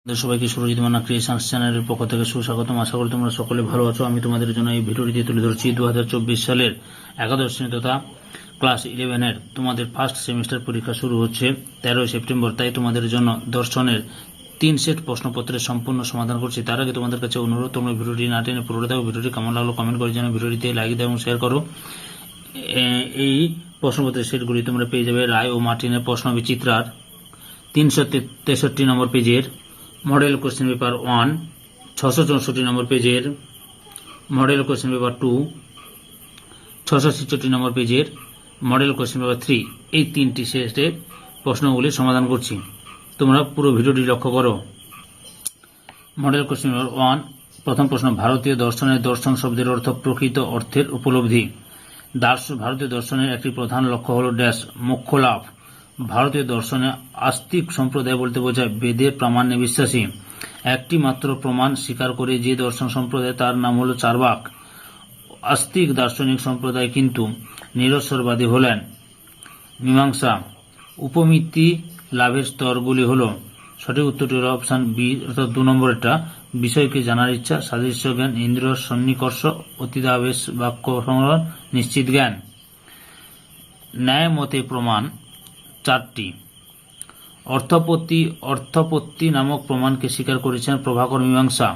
সবাইকে সুরজিৎ মান্না ক্রিয়েশনস চ্যানেলের পক্ষ থেকে সুস্বাগতম। আশা করি তোমরা সকলে ভালো আছো। আমি তোমাদের জন্য এই ভিডিওটি তুলে ধরছি 2024 সালের একাদশ শ্রেণী তথা ক্লাস 11-এর তোমাদের ফার্স্ট সেমিস্টার পরীক্ষা শুরু হচ্ছে 13 সেপ্টেম্বর। তাই তোমাদের জন্য দর্শনের 3 সেট প্রশ্নপত্রের সম্পূর্ণ সমাধান করছি। তার আগে তোমাদের কাছে অনুরোধ, তোমরা ভিডিওটি না টেনে পুরোটা দেখো। ভিডিওটি কেমন লাগলো কমেন্ট করে জানাও, ভিডিওটিতে লাইক দাও এবং শেয়ার করো। এই প্রশ্নপত্রের সেটগুলি তোমরা পেয়ে যাবে রায় ও মার্টিনের প্রশ্ন বিচিত্রার 363 নম্বর পেজের মডেল কোশ্চেন পেপার 1, 664 নম্বর পেজের মডেল কোশ্চেন পেপার 2, 666 নম্বর পেজের মডেল কোশ্চেন পেপার 3। এই 3টি সেটের প্রশ্নগুলি সমাধান করছি, তোমরা পুরো ভিডিওটি লক্ষ্য করো। মডেল কোশ্চেন পেপার 1, প্রথম প্রশ্ন, ভারতীয় দর্শনের দর্শন শব্দের অর্থ প্রকৃত অর্থের উপলব্ধি। ভারতীয় দর্শনের একটি প্রধান লক্ষ্য হল ড্যাশ মোক্ষ লাভ। ভারতীয় দর্শনে আস্তিক সম্প্রদায় বলতে বোঝায় বেদের প্রামাণ্যে বিশ্বাসী। একটি মাত্র প্রমাণ স্বীকার করে যে দর্শন সম্প্রদায় তার নাম হল চার্বাক। আস্তিক দার্শনিক সম্প্রদায় কিন্তু নিরস্বরবাদী হলেন মীমাংসা। উপমিতি লাভের স্তরগুলি হল, সঠিক উত্তরটি হল অপশন বি অর্থাৎ 2 নম্বরেরটা। বিষয়কে জানার ইচ্ছা, সাদৃশ্য জ্ঞান, ইন্দ্রিয় সন্নিকর্ষ, অতীতাবেশ, বাক্য সংগ্রহ, নিশ্চিত জ্ঞান। ন্যায় মতে প্রমাণ 4টি। অর্থপত্তি নামক প্রমাণকে স্বীকার করেছেন প্রভাকর মীমাংসা।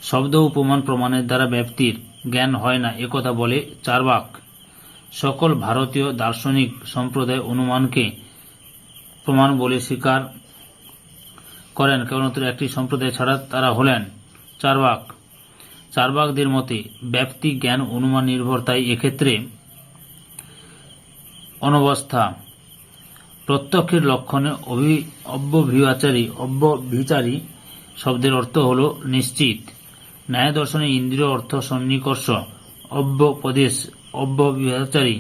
শব্দ উপমান প্রমাণের দ্বারা ব্যক্তির জ্ঞান হয় না একথা বলে চার্বাক। সকল ভারতীয় দার্শনিক সম্প্রদায় অনুমানকে প্রমাণ বলে স্বীকার করেন কেবলমাত্র একটি সম্প্রদায় ছাড়া, তারা হলেন চার্বাক। চার্বাকদের মতে ব্যক্তি জ্ঞান অনুমান নির্ভর, তাই এক্ষেত্রে অনবস্থা। প্রত্যক্ষের লক্ষণে অব্যভিচারী শব্দের অর্থ হল নিশ্চিত। ন্যায় দর্শনে ইন্দ্রিয় অর্থ সন্নিকর্ষ, অব্যপদেশ, অব্যভিচারী,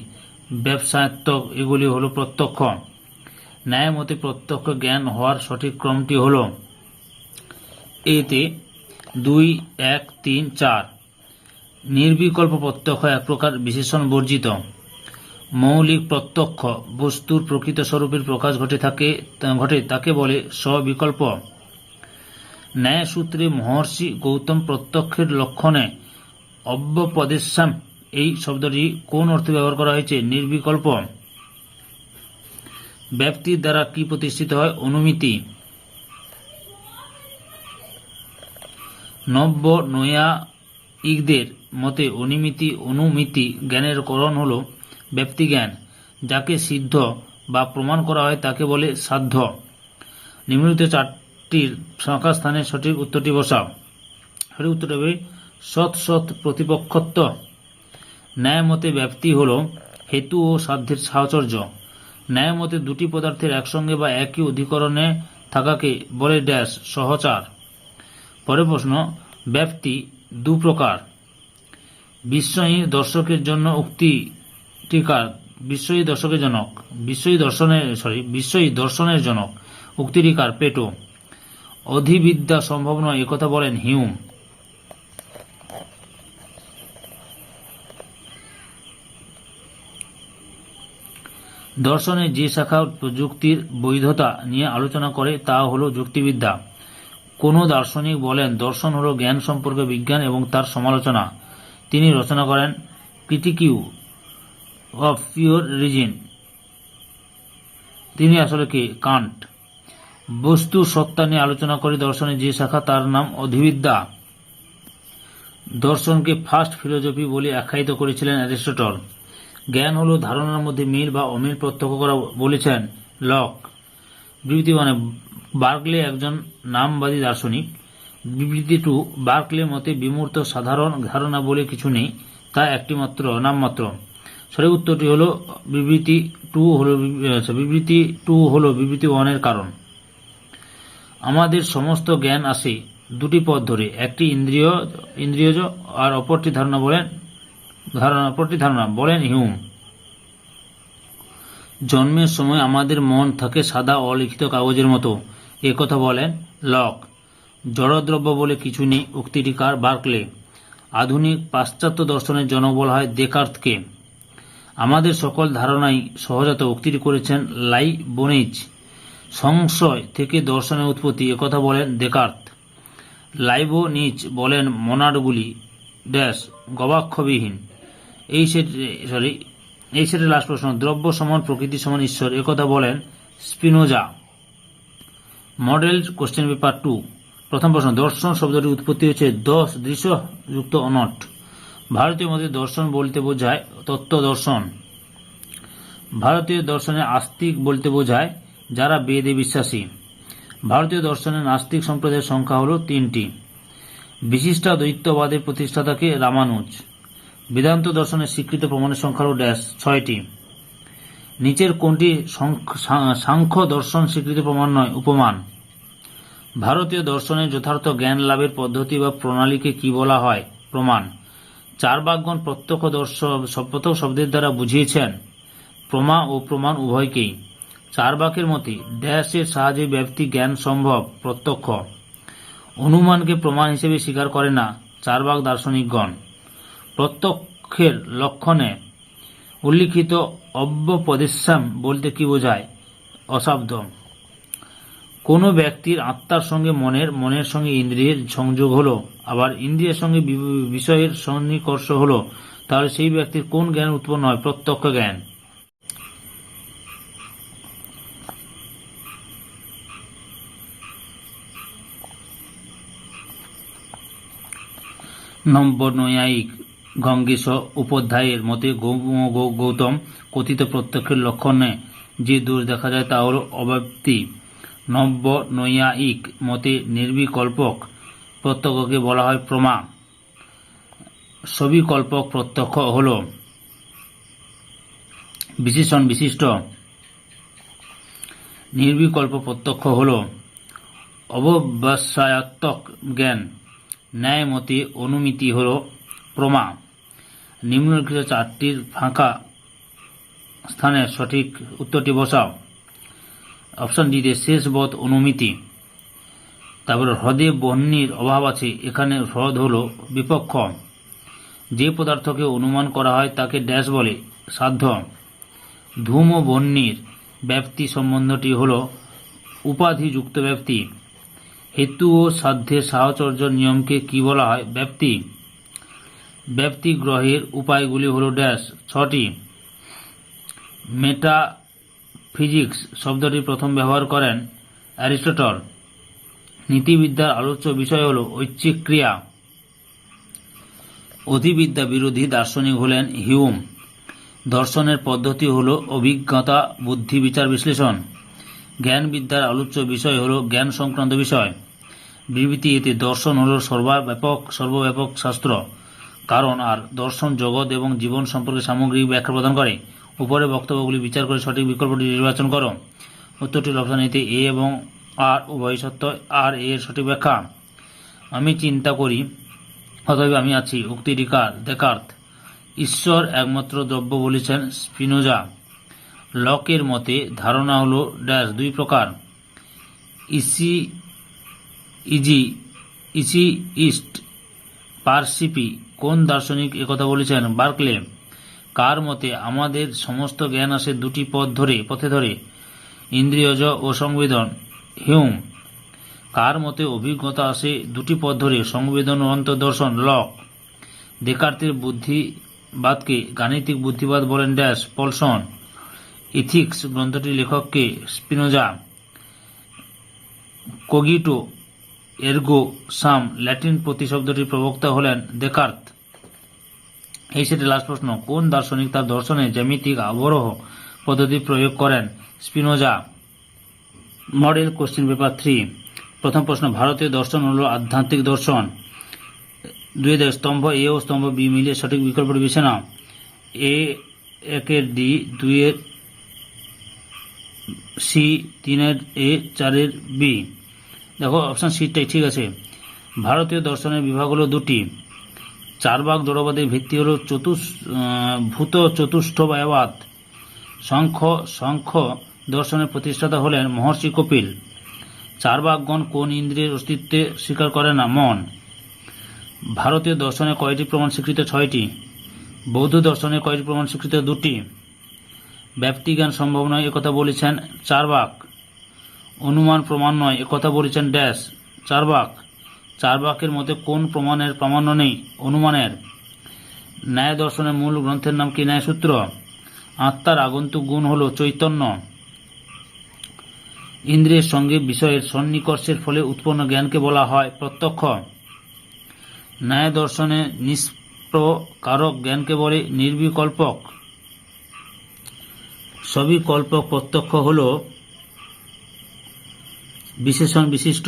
ব্যবসায়ত্মক এগুলি হল প্রত্যক্ষ। ন্যায় মতে প্রত্যক্ষ জ্ঞান হওয়ার সঠিক ক্রমটি হল এতে 2, 1, 3, 4। নির্বিকল্প প্রত্যক্ষ এক প্রকার বিশেষণ বর্জিত। মৌলিক প্রত্যক্ষ বস্তুর প্রকৃত স্বরূপের প্রকাশ ঘটে তাকে বলে স্ববিকল্প। ন্যায় সূত্রে মহর্ষি গৌতম প্রত্যক্ষের লক্ষণে অব্যপদেশাম এই শব্দটি কোন অর্থে ব্যবহার করা হয়েছে? নির্বিকল্প। ব্যক্তির দ্বারা কি প্রতিষ্ঠিত হয়? অনুমিতি। নব্য নৈয়ায়িকদের মতে অনুমিতি জ্ঞানের করণ হল ব্যক্তিজ্ঞান। যাকে সিদ্ধ বা প্রমাণ করা হয় তাকে বলে সাধ্য। নিম্নলিখিত 4টির ফাঁকা স্থানে সঠিক উত্তরটি বসাও। সঠিক উত্তরটি হবে সৎ প্রতিপক্ষত্ব। ন্যায় মতে ব্যক্তি হল হেতু ও সাধ্যের সাহচর্য। ন্যায় মতে দুটি পদার্থের একসঙ্গে বা একই অধিকরণে থাকাকে বলে ড্যাশ সহচার। পরের প্রশ্ন, ব্যক্তি 2 প্রকার। বিস্ময়ী দর্শকের জন্য উক্তিটিকার বিস্ময়ী দর্শনের জনক উক্তিটিকার পেটো। অধিবিদ্যা সম্ভব নয় একথা বলেন হিউম। দর্শনের যে শাখা যুক্তির বৈধতা নিয়ে আলোচনা করে তা হল যুক্তিবিদ্যা। কোন দার্শনিক বলেন দর্শন হল জ্ঞান সম্পর্কে বিজ্ঞান এবং তার সমালোচনা। তিনি রচনা করেন ক্রিটিকিউ অফ পিওর রিজন। তিনি আসলে কে? কান্ট। বস্তুর সত্তা নিয়ে আলোচনা করে দর্শনের যে শাখা তার নাম অধিবিদ্যা। দর্শনকে ফার্স্ট ফিলোসফি বলে আখ্যায়িত করেছিলেন অ্যারিস্টটল। জ্ঞান হল ধারণার মধ্যে মিল বা অমিল প্রত্যক্ষ করা বলেছেন লক। বিবৃতি 1, বার্কলে একজন নামবাদী দার্শনিক। বিবৃতি 2, বার্কলের মতে বিমূর্ত সাধারণ ধারণা বলে কিছু নেই, তা একটি মাত্র নামমাত্র। সঠিক উত্তরটি হল বিবৃতি 2 হল বিবৃতি 1 এর কারণ। আমাদের সমস্ত জ্ঞান আসে 2টি পথ ধরে, একটি ইন্দ্রিয়জ আর অপরটি ধারণা বলেন হিউম। জন্মের সময় আমাদের মন থাকে সাদা অলিখিত কাগজের মতো একথা বলেন লক। জড়দ্রব্য বলে কিছু নেই উক্তিটিকার বার্কলে। আধুনিক পাশ্চাত্য দর্শনের জনক বলা হয় দেকার্তকে। আমাদের সকল ধারণাই সহজাত উক্তিটি করেছেন লাইবনিজ। সংশয় থেকে দর্শনের উৎপত্তি একথা বলেন দেকার্ত। লাইবনিজ বলেন মনাডগুলি ড্যাশ গবাক্ষবিহীন। এই সেটের লাস্ট প্রশ্ন, দ্রব্য সমান প্রকৃতি সমান ঈশ্বর একথা বলেন স্পিনোজা। মডেল কোশ্চেন পেপার 2 প্রথম প্রশ্ন, দর্শন শব্দটির উৎপত্তি হচ্ছে দৃশ্যযুক্ত অনট। ভারতীয় মতে দর্শন বলতে বোঝায় তত্ত্ব দর্শন। ভারতীয় দর্শনে আস্তিক বলতে বোঝায় যারা বেদে বিশ্বাসী। ভারতীয় দর্শনে নাস্তিক সম্প্রদায়ের সংখ্যা হল 3টি। বিশিষ্টাদ্বৈতবাদের প্রতিষ্ঠাতাকে রামানুজ। বেদান্ত দর্শনের স্বীকৃত প্রমাণের সংখ্যা হল ড্যাশ 6টি। নিচের কোনটি সাংখ্য দর্শন স্বীকৃত প্রমাণ নয়? উপমান। ভারতীয় দর্শনের যথার্থ জ্ঞান লাভের পদ্ধতি বা প্রণালীকে কি বলা হয়? প্রমাণ। চার্বাকগণ প্রত্যক্ষ শব্দের দ্বারা বুঝিয়েছেন প্রমা ও প্রমাণ উভয়কেই। চার্বাকের মতে ড্যাশের সাহায্যে ব্যাপ্তি জ্ঞান সম্ভব প্রত্যক্ষ। অনুমানকে প্রমাণ হিসেবে স্বীকার করে না চার্বাক দার্শনিকগণ। প্রত্যক্ষের লক্ষণে উল্লিখিত অব্যপদেশ্যাম বলতে কি বোঝায়? অশাব্দ। কোনো ব্যক্তির আত্মার সঙ্গে মনের সঙ্গে ইন্দ্রিয়ের সংযোগ হলো, আবার ইন্দ্রিয়ের সঙ্গে বিষয়ের সন্নিকর্ষ হলো, তাহলে সেই ব্যক্তির কোন জ্ঞান উৎপন্ন হয়? প্রত্যক্ষ জ্ঞান। নৈয়ায়িক গঙ্গেশ উপাধ্যায়ের মতে গৌতম কথিত প্রত্যক্ষের লক্ষণে যে দোষ দেখা যায় তা হল অব্যাপ্তি। নৈয়ায়িক মতে নির্বিকল্পক প্রত্যক্ষকে বলা হয় প্রমা। সবিকল্পক প্রত্যক্ষ হল বিশেষণ বিশিষ্ট। নির্বিকল্প প্রত্যক্ষ হল অব্যবসায়াত্মক জ্ঞান। ন্যায় মতে অনুমিতি হল প্রমা। নিম্নলিখিত 4টির ফাঁকা স্থানে সঠিক উত্তরটি বসাও। অপশন ডিতে শেষবৎ অনুমিতি। তারপরে হ্রদে বহ্নির অভাব আছে, এখানে হ্রদ হল বিপক্ষ। যে পদার্থকে অনুমান করা হয় তাকে ড্যাশ বলে? সাধ্য। ধূম ও বহ্নির ব্যাপ্তি সম্বন্ধটি হল উপাধিযুক্ত ব্যাপ্তি। হেতু ও সাধ্যের সাহচর্য নিয়মকে কি বলা হয়? ব্যাপ্তি। ব্যাপ্তি গ্রহের উপায়গুলি হল ড্যাশ 6টি। মেটাফিজিক্স শব্দটি প্রথম ব্যবহার করেন অ্যারিস্টটল। নীতিবিদ্যার আলোচ্য বিষয় হল ঐচ্ছিক ক্রিয়া। অধিবিদ্যা বিরোধী দার্শনিক হলেন হিউম। দর্শনের পদ্ধতি হল অভিজ্ঞতা, বুদ্ধি, বিচার, বিশ্লেষণ। জ্ঞান বিদ্যার আলোচ্য বিষয় হল জ্ঞান সংক্রান্ত বিষয়। বিবৃতি এতে দর্শন হল সর্বব্যাপক শাস্ত্র। কারণ আর দর্শন জগৎ এবং জীবন সম্পর্কে সামগ্রিক ব্যাখ্যা প্রদান করে। উপরের বক্তব্যগুলি বিচার করে সঠিক বিকল্পটি নির্বাচন করো। উত্তরটি অপশন এতে এ এবং আর উভয় সত্য। আর এর সঠিক ব্যাখ্যা। আমি চিন্তা করি অতএব আমি আছি উক্তিটি কার? দেকার্ত। ঈশ্বর একমাত্র দ্রব্য বলেছেন স্পিনোজা। লকের মতে ধারণা হল ড্যাশ 2 প্রকার। ইস্ট পারসিপি কোন দার্শনিক একথা বলেছেন? বার্কলে। কার মতে আমাদের সমস্ত জ্ঞান আসে 2টি পথে ধরে, ইন্দ্রিয়জ ও সংবেদন? হিউম। কার মতে অভিজ্ঞতা আসে 2টি পথ ধরে, সংবেদন ও অন্তর্দর্শন? লক। দেকার্তের বুদ্ধিবাদকে গাণিতিক বুদ্ধিবাদ বলেন ড্যাশ? পলসন। ইথিক্স গ্রন্থটির লেখককে? স্পিনোজা। কোগিটো এরগো সাম ল্যাটিন প্রতিশব্দটির প্রবক্তা হলেন দেকার্ত। এই সেটে লাস্ট প্রশ্ন, কোন দার্শনিক তার দর্শনে জ্যামিতিক অবরোহ পদ্ধতি প্রয়োগ করেন? স্পিনোজা। মডেল কোশ্চেন পেপার 3 প্রথম প্রশ্ন, ভারতীয় দর্শন হল আধ্যাত্মিক দর্শন। 2 স্তম্ভ এ ও স্তম্ভ বি মিলিয়ে সঠিক বিকল্পটি বেছে নাও। এ 1 ডি, 2 সি, 3 এ, 4 বি। দেখো অপশন সিটাই ঠিক আছে। ভারতীয় দর্শনের বিভাগ হলো 2টি। চার্বাক জড়বাদের ভিত্তি হল ভূত চতুষ্ঠবায়বাদ। সাংখ্য দর্শনের প্রতিষ্ঠাতা হলেন মহর্ষি কপিল। চার্বাকগণ কোন ইন্দ্রিয়ের অস্তিত্বে স্বীকার করে না? মন। ভারতীয় দর্শনে কয়টি প্রমাণ স্বীকৃত? 6টি। বৌদ্ধ দর্শনে কয়টি প্রমাণ স্বীকৃত? 2টি। ব্যাপ্তি জ্ঞান সম্ভব নয় একথা বলেছেন চার্বাক। অনুমান প্রমাণ নয় একথা বলেছেন ড্যাশ চার্বাক। চার্বাকের মতে কোন প্রমাণের প্রামাণ্য নেই? অনুমানের। ন্যায় দর্শনের মূল গ্রন্থের নাম কি? ন্যায়সূত্র। আত্মার আগন্তুক গুণ হল চৈতন্য। ইন্দ্রিয়ের সঙ্গে বিষয়ের সন্নিকর্ষের ফলে উৎপন্ন জ্ঞানকে বলা হয় প্রত্যক্ষ। ন্যায় দর্শনে নিষ্প্রকারক জ্ঞানকে বলে নির্বিকল্পক। সবিকল্পক প্রত্যক্ষ হল বিশেষণ বিশিষ্ট।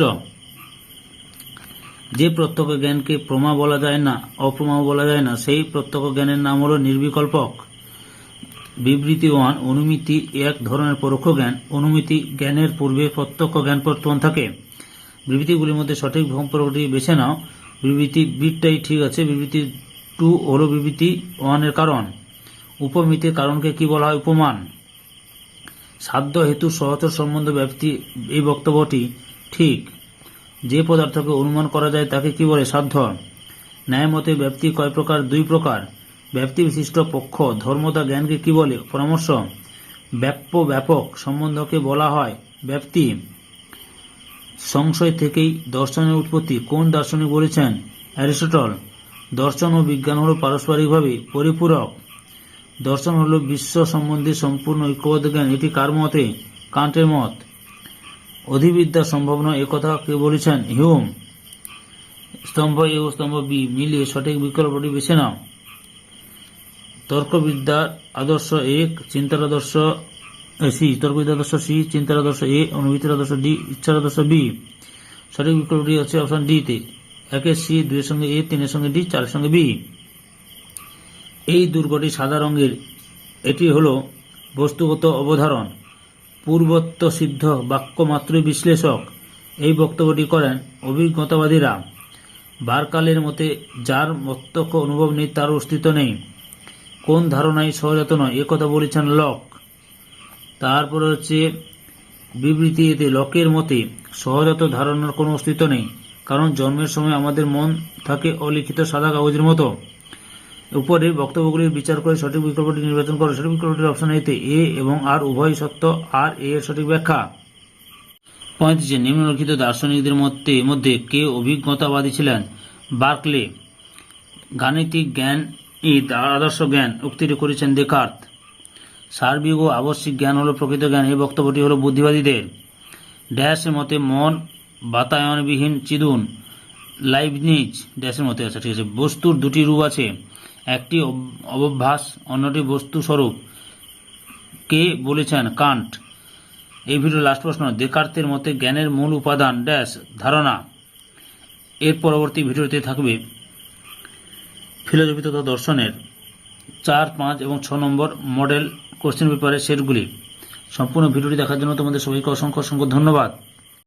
যে প্রত্যক্ষ জ্ঞানকে প্রমা বলা যায় না, অপ্রমা বলা যায় না, সেই প্রত্যক্ষ জ্ঞানের নাম হল নির্বিকল্পক। বিবৃতি 1, অনুমিতি এক ধরনের পরোক্ষ জ্ঞান। অনুমিতি জ্ঞানের পূর্বে প্রত্যক্ষ জ্ঞান বর্তমান থাকে। বিবৃতিগুলির মধ্যে সঠিক সম্পর্কটি বেছে নাও। বিবৃতি বিটটাই ঠিক আছে। বিবৃতি 2 হল বিবৃতি 1 এর কারণ। উপমিতির কারণকে কি বলা হয়? উপমান। সাধ্য হেতু সহচর সম্বন্ধ ব্যাপ্তি, এই বক্তব্যটি ঠিক। যে পদার্থকে অনুমান করা যায় তাকে কি বলে? সাধ্য। ন্যায় মতে ব্যাপ্তি কয় প্রকার? 2 প্রকার। ব্যাপ্তি বিশিষ্ট পক্ষ ধর্মতা জ্ঞানকে কি বলে? পরামর্শ। ব্যাপ্য ব্যাপক সম্বন্ধকে বলা হয় ব্যাপ্তি। সংশয় থেকেই দর্শনের উৎপত্তি কোন দার্শনিক বলেছেন? অ্যারিস্টটল। দর্শন ও বিজ্ঞান হল পারস্পরিকভাবে পরিপূরক। দর্শন হল বিশ্ব সম্বন্ধে সম্পূর্ণ ঐক্যবদ্ধ জ্ঞান। এটি কার মতে? কান্টের মত। অধিবিদ্যা সম্ভব নয় একথা কে বলেছেন? হিউম। স্তম্ভ এ ও স্তম্ভ বি মিলিয়ে সঠিক বিকল্পটি বেছে নাও। তর্কবিদ্যার আদর্শ 1, চিন্তার আদর্শ সি, তর্কবিদ্যার আদর্শ সি, চিন্তার আদর্শ এ, অনুভূতির আদর্শ ডি, ইচ্ছার আদর্শ বি। সঠিক বিকল্পটি হচ্ছে অপশন ডি তে। 1 সি, 2 সঙ্গে এ, 3 সঙ্গে ডি, 4 সঙ্গে বি। এই দুর্গটি সাদা রঙের। এটি হল বস্তুগত অবধারণ। পূর্বত্ব সিদ্ধ বাক্য মাত্রই বিশ্লেষক। এই বক্তব্যটি করেন অভিজ্ঞতাবাদীরা। বারকালের মতে যার প্রত্যক্ষ অনুভব নেই তার অস্তিত্ব নেই। কোন ধারণাই সহজাত নয় একথা বলেছেন লক। তারপরে হচ্ছে বিবৃতি এতে লকের মতে সহজাত ধারণার কোনো অস্তিত্ব নেই, কারণ জন্মের সময় আমাদের মন থাকে অলিখিত সাদা কাগজের মতো। উপরে বক্তব্যগুলির বিচার করে সঠিক বিকল্পটি নির্বাচন করো। সঠিক বিকল্পটির অপশন এতে এ এবং আর উভয় সত্য। আর এ এর সঠিক ব্যাখ্যা। 35 নিম্নলিখিত দার্শনিকদের মধ্যে কে অভিজ্ঞতাবাদী ছিলেন? বার্কলে। গাণিতিক জ্ঞান আদর্শ জ্ঞান উক্তিটি করেছেন দেকার্ত। সার্বিক ও আবশ্যিক জ্ঞান হল প্রকৃত জ্ঞান। এই বক্তব্যটি হল বুদ্ধিবাদীদের। ড্যাশের মতে মন বাতায়নবিহীন চিদুন। লাইবনিজ ড্যাশের মতে আছে, ঠিক আছে। বস্তুর 2টি রূপ আছে, একটি অবভাস, অন্যটি বস্তু স্বরূপ। কে বলেছেন? কান্ট। এই ভিডিও লাস্ট প্রশ্ন। দেকার্তের মতে জ্ঞানের মূল উপাদান ড্যাশ ধারণা। এর পরবর্তী ভিডিওতে থাকবে ফিলোসফি তথা দর্শনের 4, 5 এবং 6 নম্বর মডেল কোশ্চেন পেপারের সেটগুলি। সম্পূর্ণ ভিডিওটি দেখার জন্য তোমাদের সবাইকে অসংখ্য অসংখ্য ধন্যবাদ।